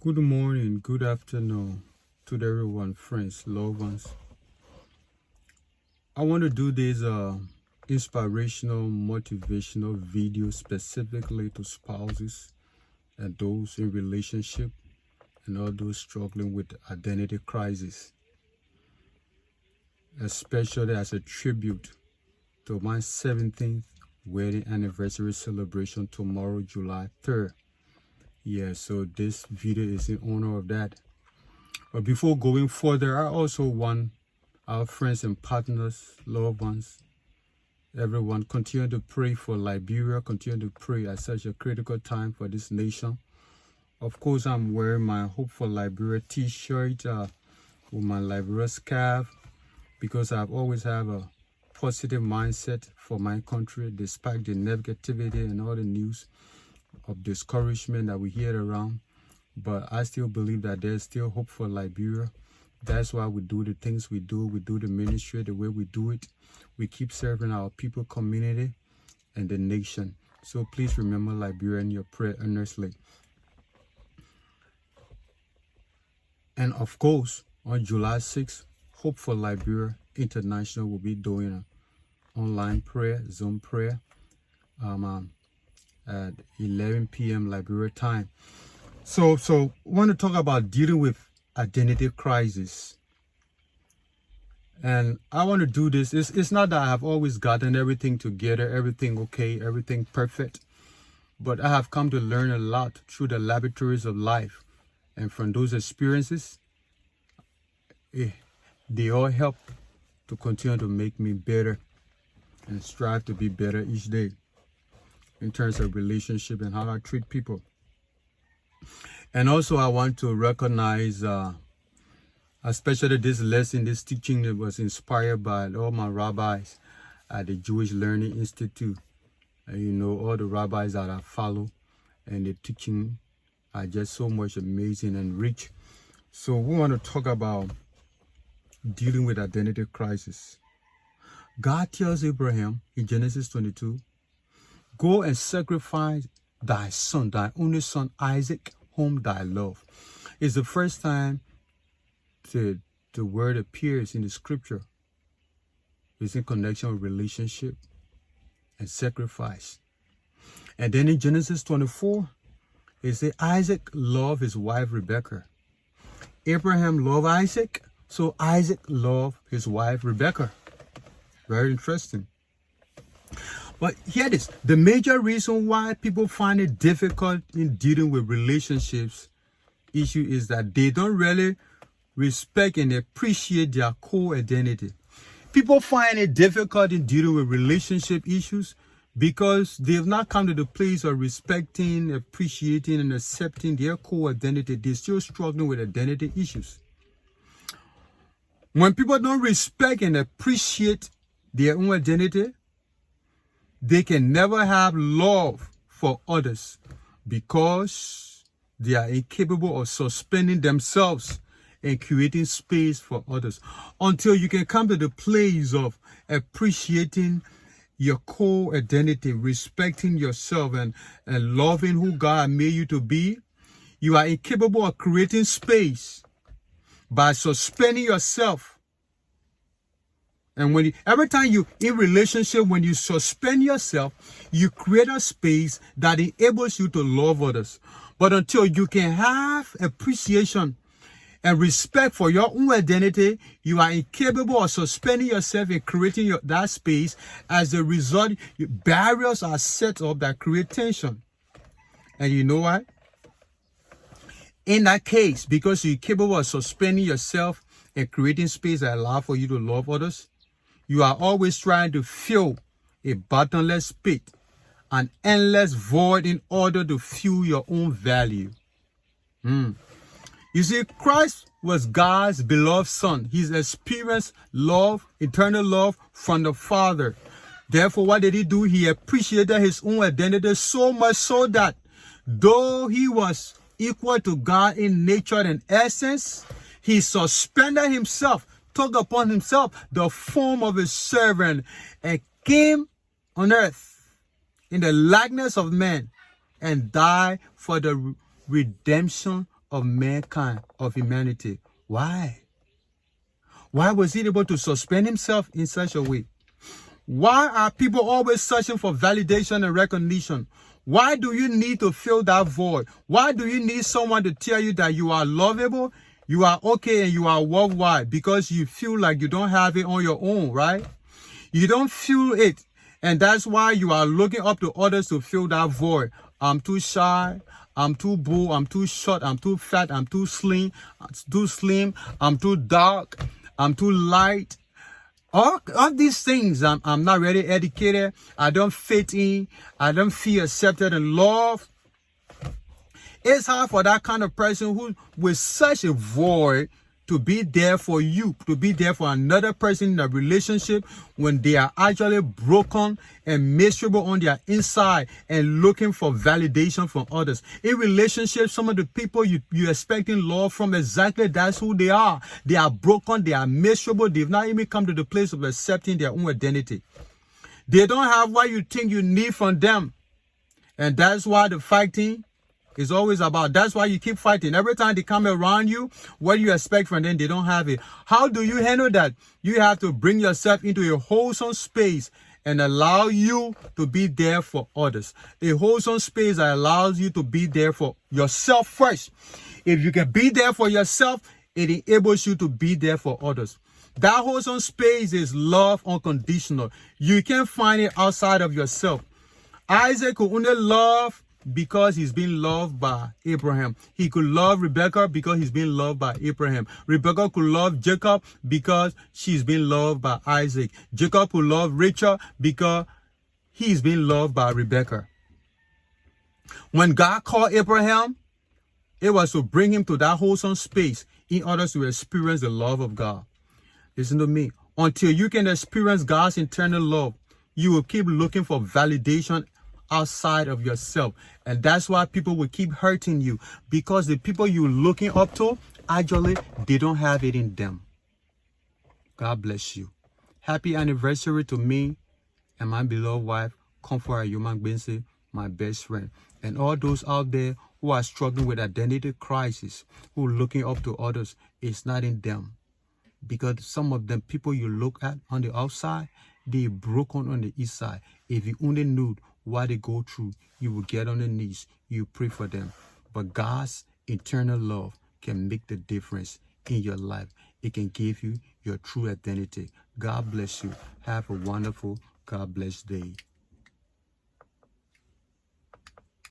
Good morning, good afternoon to everyone, friends, loved ones. I want to do this inspirational, motivational video specifically to spouses and those in relationship and all those struggling with identity crisis, especially as a tribute to my 17th wedding anniversary celebration tomorrow, July 3rd. Yeah, so this video is in honor of that. But before going further, I also want our friends and partners, loved ones, everyone, continue to pray for Liberia, continue to pray at such a critical time for this nation. Of course, I'm wearing my Hope for Liberia t-shirt with my Liberia scarf because I've always have a positive mindset for my country despite the negativity and all the news of discouragement that we hear around. But I still believe that there's still hope for Liberia. That's why we do the things we do the ministry the way we do it. We keep serving our people, community, and the nation. So please remember Liberia in your prayer earnestly. And of course, on July 6th, Hope for Liberia International will be doing an online prayer, Zoom prayer, at 11 p.m. Liberia time. So I want to talk about dealing with identity crisis. And I want to do this. It's not that I have always gotten everything together, everything okay, everything perfect. But I have come to learn a lot through the laboratories of life. And from those experiences, they all help to continue to make me better and strive to be better each day in terms of relationship and how I treat people. And also I want to recognize, especially this lesson, this teaching that was inspired by all my rabbis at the Jewish Learning Institute. And, all the rabbis that I follow and the teaching are just so much amazing and rich. So we want to talk about dealing with identity crisis. God tells Abraham in Genesis 22, go and sacrifice thy son, thy only son Isaac, whom thy love. It's the first time the word appears in the scripture. It's in connection with relationship and sacrifice. And then in Genesis 24, it says Isaac loved his wife Rebekah. Abraham loved Isaac, so Isaac loved his wife Rebekah. Very interesting. But here it is. The major reason why people find it difficult in dealing with relationships issue is that they don't really respect and appreciate their core identity. People find it difficult in dealing with relationship issues because they have not come to the place of respecting, appreciating, and accepting their core identity. They're still struggling with identity issues. When people don't respect and appreciate their own identity, they can never have love for others because they are incapable of suspending themselves and creating space for others. Until you can come to the place of appreciating your core identity, respecting yourself and loving who God made you to be, you are incapable of creating space by suspending yourself. And every time you in relationship, when you suspend yourself, you create a space that enables you to love others. But until you can have appreciation and respect for your own identity, you are incapable of suspending yourself and creating that space. As a result, barriers are set up that create tension. And you know what? In that case, because you're capable of suspending yourself and creating space that allow for you to love others, you are always trying to fill a bottomless pit, an endless void in order to fuel your own value. You see, Christ was God's beloved son. He's experienced love, eternal love from the Father. Therefore, what did he do? He appreciated his own identity so much so that though he was equal to God in nature and essence, he suspended himself, took upon himself the form of a servant, and came on earth in the likeness of man and died for the redemption of mankind, of humanity. Why? Why was he able to suspend himself in such a way? Why are people always searching for validation and recognition? Why do you need to fill that void? Why do you need someone to tell you that you are lovable, you are okay, and you are worthwhile? Because you feel like you don't have it on your own, right? You don't feel it. And that's why you are looking up to others to fill that void. I'm too shy. I'm too bull. I'm too short. I'm too fat. I'm too slim. I'm too dark. I'm too light. All these things, I'm not really educated. I don't fit in. I don't feel accepted and loved. It's hard for that kind of person who with such a void to be there for you, to be there for another person in a relationship when they are actually broken and miserable on their inside and looking for validation from others. In relationships, some of the people you're expecting love from, exactly that's who they are. They are broken, they are miserable, they've not even come to the place of accepting their own identity. They don't have what you think you need from them. And that's why the fighting is always about. That's why you keep fighting. Every time they come around you, what you expect from them, they don't have it. How do you handle that? You have to bring yourself into a wholesome space and allow you to be there for others. A wholesome space that allows you to be there for yourself first. If you can be there for yourself, it enables you to be there for others. That wholesome space is love unconditional. You can't find it outside of yourself. Isaac could only love because he's been loved by Abraham. He could love Rebekah because he's been loved by Abraham. Rebekah could love Jacob because she's been loved by Isaac. Jacob could love Rachel because he's been loved by Rebekah. When God called Abraham, it was to bring him to that wholesome space in order to experience the love of God. Listen to me. Until you can experience God's eternal love, you will keep looking for validation outside of yourself. And that's why people will keep hurting you, because the people you're looking up to, actually, they don't have it in them. God bless you. Happy anniversary to me and my beloved wife, Comfort Ayuma Bensi, my best friend. And all those out there who are struggling with identity crisis, who are looking up to others, it's not in them. Because some of them people you look at on the outside, they broken on the inside. If you only knew what they go through, you will get on the knees, you pray for them. But God's eternal love can make the difference in your life. It can give you your true identity. God bless you. Have a wonderful, God bless day.